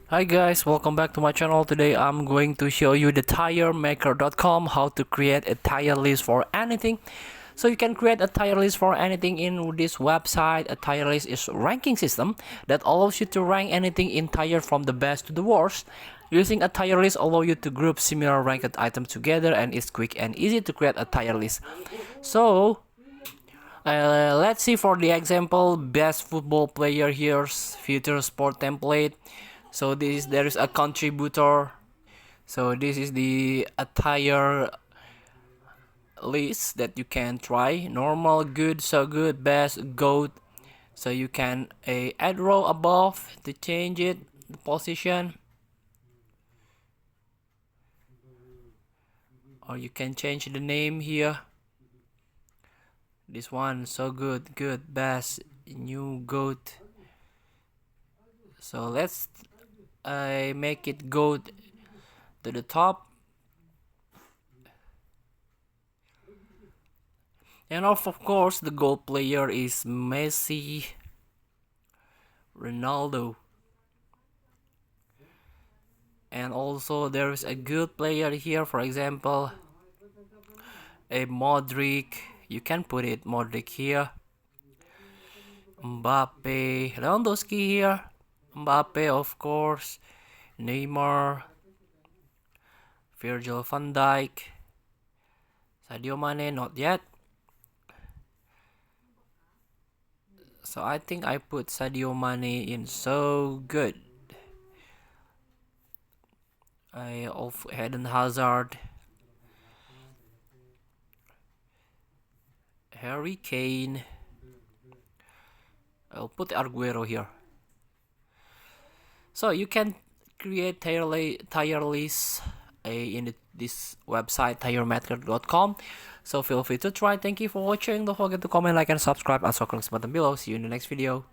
Hi guys, welcome back to my channel. Today I'm going to show you the Tiermaker.com, how to create a tire list for anything. So you can create a tire list for anything in this website. A tire list is a ranking system that allows you to rank anything in tire from the best to the worst. Using a tire list allows you to group similar ranked items together, and it's quick and easy to create a tire list. So let's see for the example, best football player here's future sport template. So there is a contributor. So this is the attire list that you can try: normal, good, so good, best, goat. So you can add row above to change it, the position, or you can change the name here. This one, so good, good, best, new, goat. So let's make it goat to the top. And of course, the goal player is Messi, Ronaldo. And also there is a good player here, for example, a Modric. You can put it Modric here. Mbappe, Lewandowski here. Mbappe, of course. Neymar, Virgil van Dijk, Sadio Mane, not yet. So I think I put Sadio Mane in so good. I of Eden Hazard, Harry Kane. I'll put Aguero here. So you can create tire lists in this website tiermaker.com. So feel free to try. Thank you for watching. Don't forget to comment, like, and subscribe. Also click the button below. See you in the next video.